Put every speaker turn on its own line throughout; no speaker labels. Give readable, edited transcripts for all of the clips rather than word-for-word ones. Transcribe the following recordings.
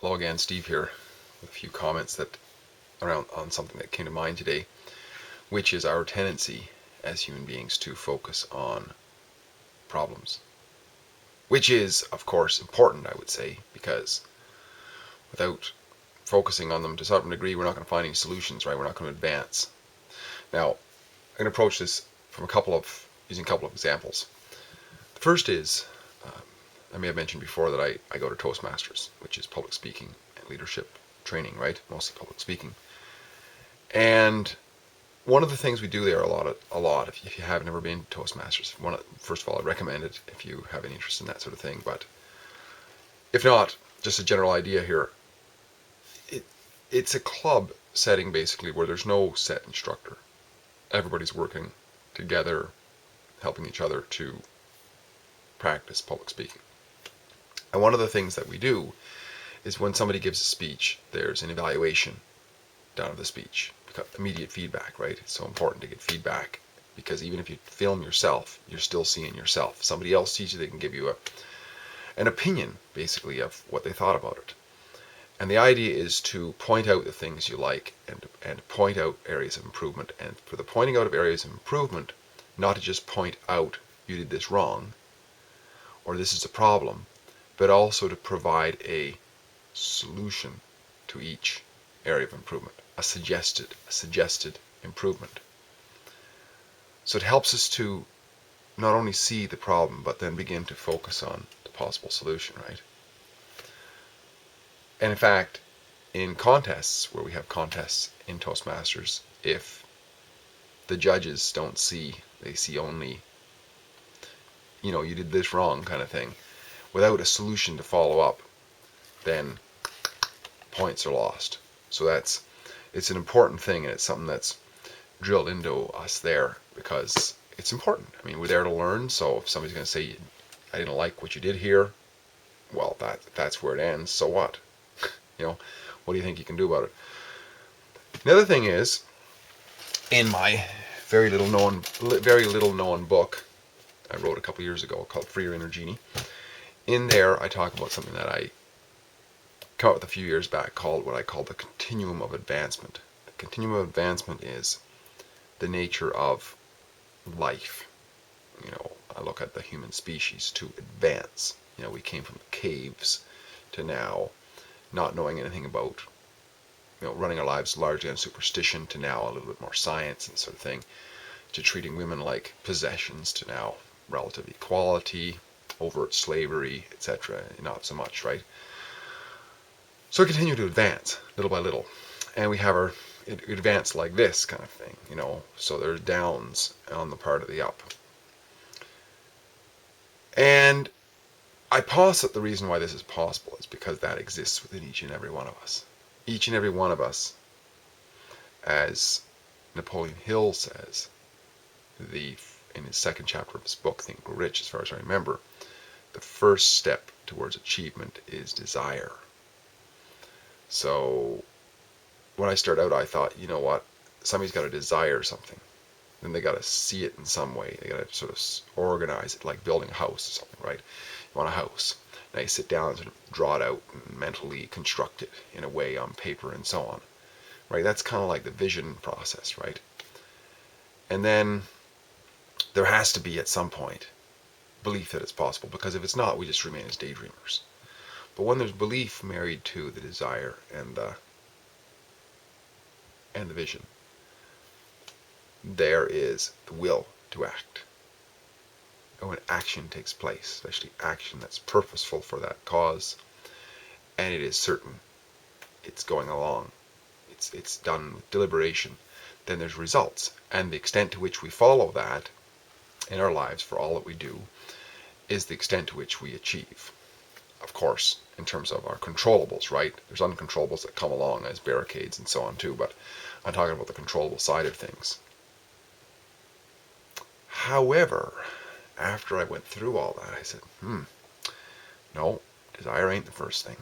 Hello again, Steve here, with a few comments that around on something that came to mind today, which is our tendency as human beings to focus on problems. Which is, of course, important, I would say, because without focusing on them to a certain degree, we're not going to find any solutions, right? We're not going to advance. Now, I'm going to approach this from using a couple of examples. The first is, I may have mentioned before that I go to Toastmasters, which is public speaking and leadership training, right? Mostly public speaking. And one of the things we do there a lot if you have never been to Toastmasters, first of all, I recommend it if you have any interest in that sort of thing. But if not, just a general idea here. It's a club setting basically where there's no set instructor. Everybody's working together, helping each other to practice public speaking. And one of the things that we do is when somebody gives a speech, there's an evaluation done of the speech. Immediate feedback, right? It's so important to get feedback because even if you film yourself, you're still seeing yourself. Somebody else sees you, they can give you an opinion, basically, of what they thought about it. And the idea is to point out the things you like and point out areas of improvement. And for the pointing out of areas of improvement, not to just point out you did this wrong or this is a problem, but also to provide a solution to each area of improvement, a suggested improvement. So it helps us to not only see the problem, but then begin to focus on the possible solution, right? And in fact, in contests, where we have contests in Toastmasters, if the judges don't see, they see only, you did this wrong kind of thing, without a solution to follow up, then points are lost. So it's an important thing, and it's something that's drilled into us there because it's important. I mean, we're there to learn, so if somebody's going to say, I didn't like what you did here, well, that's where it ends. So what? What do you think you can do about it? The other thing is, in my very little known book I wrote a couple years ago called Free Your Inner Genie, in there I talk about something that I came up with a few years back called what I call the continuum of advancement. The continuum of advancement is the nature of life. I look at the human species to advance. We came from the caves to now not knowing anything about, running our lives largely on superstition to now a little bit more science and sort of thing, to treating women like possessions to now relative equality, overt slavery, etc. Not so much, right? So we continue to advance little by little, and we have it advance like this kind of thing, so there's downs on the part of the up. And I posit the reason why this is possible is because that exists within each and every one of us. Each and every one of us, as Napoleon Hill says, in his second chapter of his book, Think Grow Rich, as far as I remember, the first step towards achievement is desire. So when I started out, I thought, you know what, somebody's got to desire something. Then they got to see it in some way. They got to sort of organize it, like building a house or something, right? You want a house. Now you sit down and sort of draw it out and mentally construct it in a way on paper and so on, right? That's kind of like the vision process, right? And then there has to be at some point belief that it's possible, because if it's not, we just remain as daydreamers. But when there's belief married to the desire and the vision, there is the will to act. And when action takes place, especially action that's purposeful for that cause, and it is certain it's going along, it's done with deliberation, then there's results. And the extent to which we follow that in our lives for all that we do is the extent to which we achieve. Of course, in terms of our controllables, right? There's uncontrollables that come along as barricades and so on too, but I'm talking about the controllable side of things. However, after I went through all that, I said, no, desire ain't the first thing.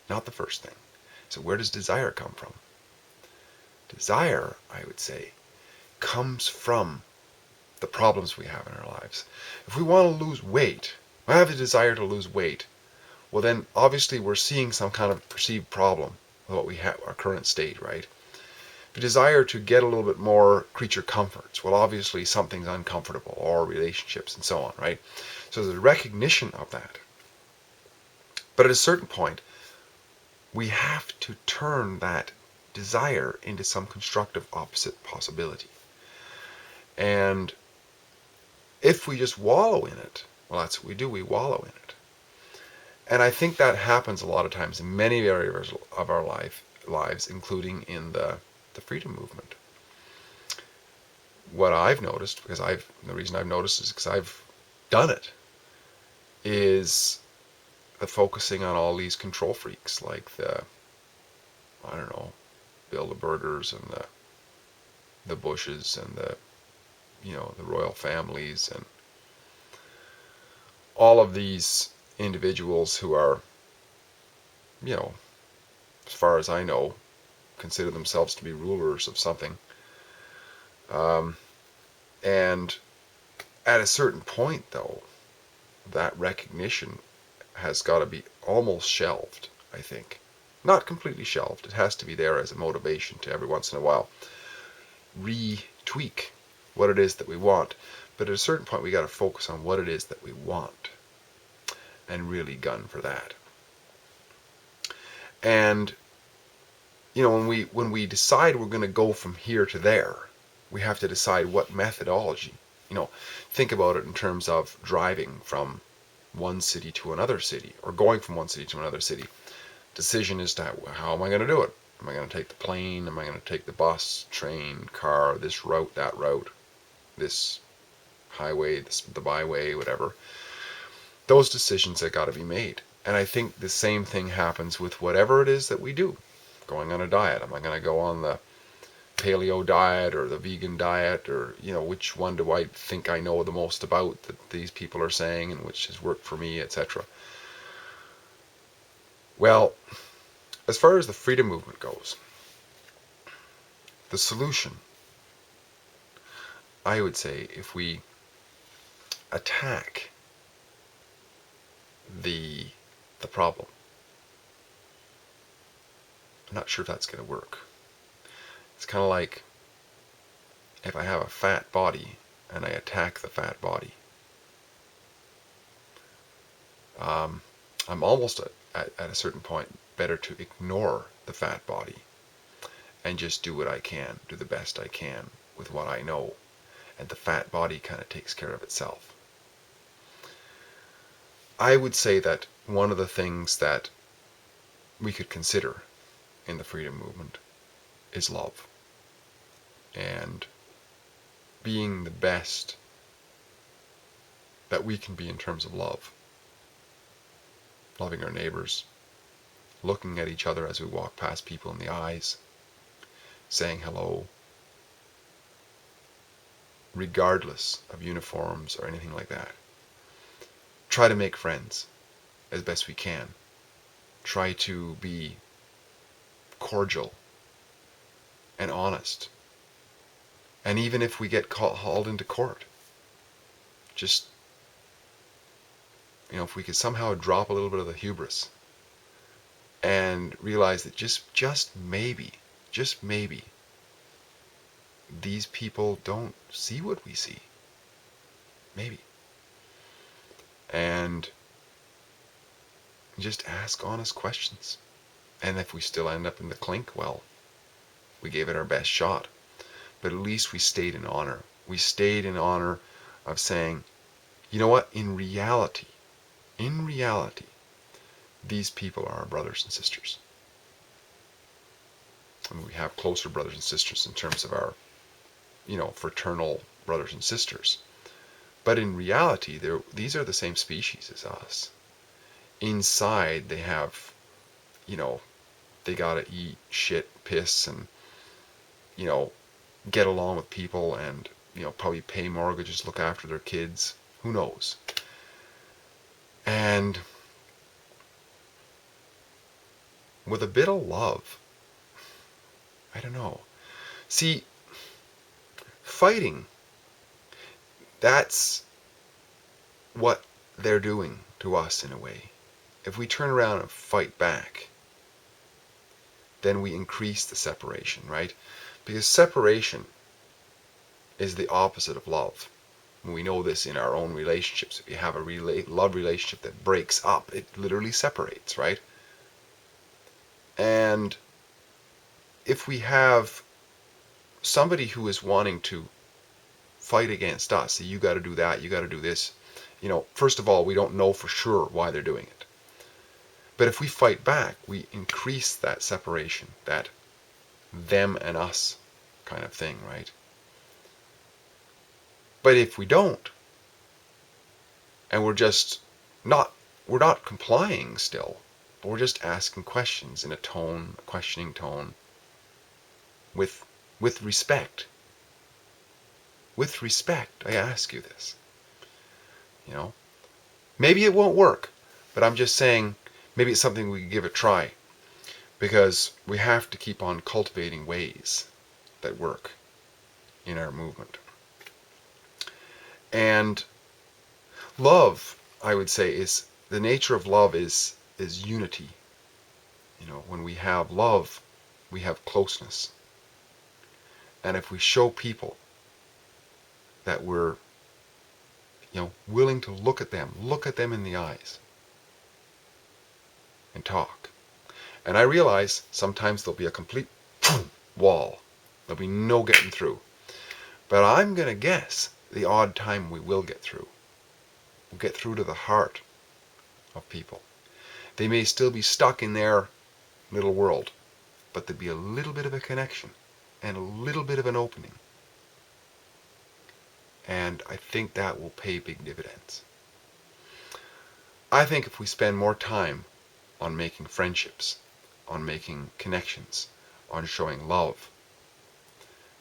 Not the first thing. So where does desire come from? Desire, I would say, comes from the problems we have in our lives. If we want to lose weight, I have a desire to lose weight, well then obviously we're seeing some kind of perceived problem with what we have, our current state, right? The desire to get a little bit more creature comforts, well obviously something's uncomfortable, or relationships and so on, right? So there's a recognition of that. But at a certain point, we have to turn that desire into some constructive opposite possibility. And if we just wallow in it, well, that's what we do, we wallow in it. And I think that happens a lot of times in many areas of our lives, including in the freedom movement. What I've noticed, the reason I've noticed is because I've done it, is the focusing on all these control freaks like I don't know, Bilderbergers and the Bushes and the royal families and all of these individuals who are, as far as I know, consider themselves to be rulers of something. And at a certain point, though, that recognition has got to be almost shelved, I think. Not completely shelved. It has to be there as a motivation to every once in a while retweak what it is that we want. But at a certain point, we got to focus on what it is that we want and really gun for that. And when we decide we're going to go from here to there, we have to decide what methodology. Think about it in terms of driving from one city to another city, or going from one city to another city. Decision is to how am I going to do it? Am I going to take the plane? Am I going to take the bus, train, car, this route, that route, this highway, the byway, whatever? Those decisions have got to be made. And I think the same thing happens with whatever it is that we do. Going on a diet. Am I going to go on the paleo diet or the vegan diet, or which one do I think I know the most about that these people are saying and which has worked for me, etc. Well, as far as the freedom movement goes, the solution, I would say, if we attack the problem, I'm not sure if that's going to work. It's kind of like if I have a fat body and I attack the fat body. I'm almost at a certain point better to ignore the fat body and just do what I can, do the best I can with what I know, and the fat body kind of takes care of itself. I would say that one of the things that we could consider in the freedom movement is love, and being the best that we can be in terms of love. Loving our neighbors, looking at each other as we walk past people in the eyes, saying hello, regardless of uniforms or anything like that. Try to make friends as best we can. Try to be cordial and honest. And even if we get hauled into court, just, if we could somehow drop a little bit of the hubris and realize that just maybe, these people don't see what we see. Maybe. And just ask honest questions. And if we still end up in the clink, well, we gave it our best shot. But at least we stayed in honor. We stayed in honor of saying, you know what, in reality, these people are our brothers and sisters. And we have closer brothers and sisters in terms of our, fraternal brothers and sisters. But in reality, these are the same species as us. Inside, they have, they gotta eat, shit, piss, and, get along with people, and, probably pay mortgages, look after their kids. Who knows? And with a bit of love, I don't know. See, fighting, that's what they're doing to us in a way. if we turn around and fight back, then we increase the separation, right? Because separation is the opposite of love. We know this in our own relationships. If you have a love relationship that breaks up, it literally separates, right? And if we have somebody who is wanting to fight against us, say, you got to do that, you got to do this, first of all, we don't know for sure why they're doing it. But if we fight back, we increase that separation, that them and us kind of thing, right? But if we don't, and we're not complying still, but we're just asking questions in a questioning tone, with respect. With respect, I ask you this. Maybe it won't work, but I'm just saying maybe it's something we could give a try, because we have to keep on cultivating ways that work in our movement. And love, I would say, is the nature of love is unity. When we have love, we have closeness. And if we show people that we're willing to look at them in the eyes and talk. And I realize sometimes there'll be a complete wall. There'll be no getting through. But I'm going to guess the odd time we will get through. We'll get through to the heart of people. They may still be stuck in their little world, but there'll be a little bit of a connection and a little bit of an opening. And I think that will pay big dividends. I think if we spend more time on making friendships, on making connections, on showing love,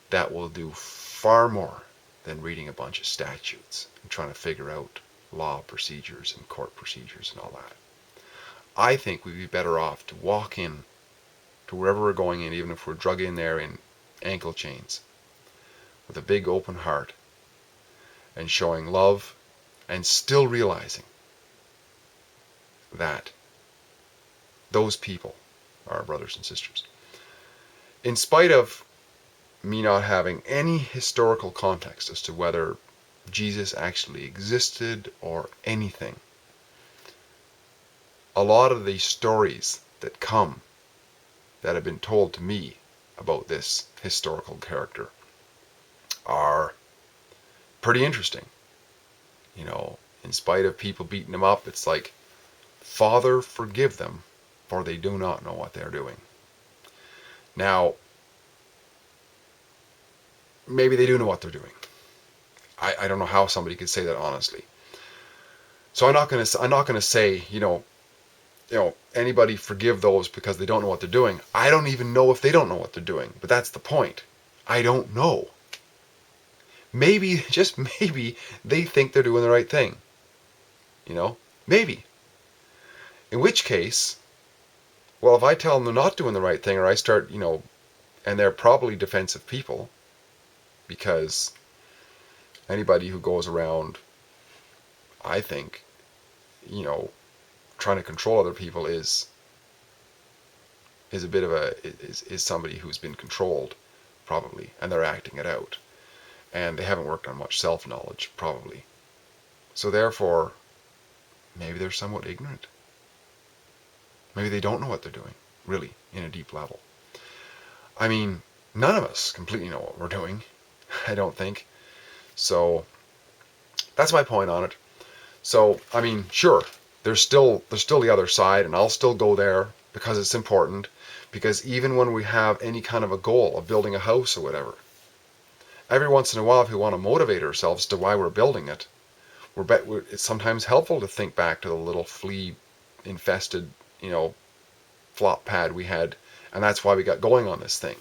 that will do far more than reading a bunch of statutes and trying to figure out law procedures and court procedures and all that. I think we'd be better off to walk in to wherever we're going in, even if we're drug in there in ankle chains, with a big open heart, and showing love, and still realizing that those people are our brothers and sisters. In spite of me not having any historical context as to whether Jesus actually existed or anything, a lot of the stories that have been told to me about this historical character are pretty interesting. In spite of people beating him up, it's like, Father, forgive them, for they do not know what they're doing. Now, maybe they do know what they're doing. I don't know how somebody could say that honestly. So I'm not going to say, anybody forgive those because they don't know what they're doing. I don't even know if they don't know what they're doing, but that's the point. I don't know. Maybe, just maybe, they think they're doing the right thing. Maybe. In which case, well, if I tell them they're not doing the right thing, or I start, and they're probably defensive people, because anybody who goes around, I think, trying to control other people is a bit of is somebody who's been controlled, probably, and they're acting it out. And they haven't worked on much self-knowledge, probably. So therefore, maybe they're somewhat ignorant. Maybe they don't know what they're doing, really, in a deep level. I mean, none of us completely know what we're doing, I don't think. So, that's my point on it. So, I mean, sure, there's still the other side, and I'll still go there because it's important. Because even when we have any kind of a goal of building a house or whatever, every once in a while, if we want to motivate ourselves to why we're building it, it's sometimes helpful to think back to the little flea-infested, flop pad we had, and that's why we got going on this thing.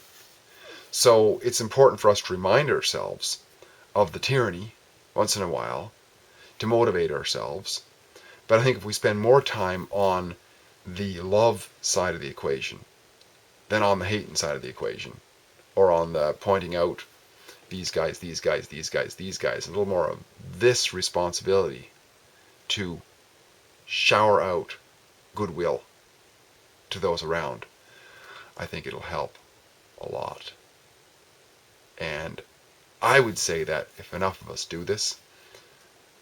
So it's important for us to remind ourselves of the tyranny once in a while to motivate ourselves. But I think if we spend more time on the love side of the equation than on the hating side of the equation, or on the pointing out these guys, a little more of this responsibility to shower out goodwill to those around, I think it'll help a lot. And I would say that if enough of us do this,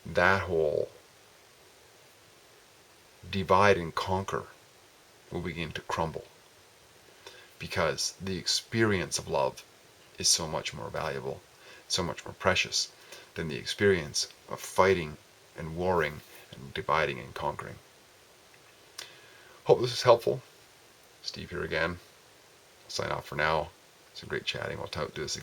that whole divide and conquer will begin to crumble, because the experience of love is so much more valuable, so much more precious than the experience of fighting and warring and dividing and conquering. Hope this is helpful. Steve here again. I'll sign off for now. It's been great chatting. We'll do this again.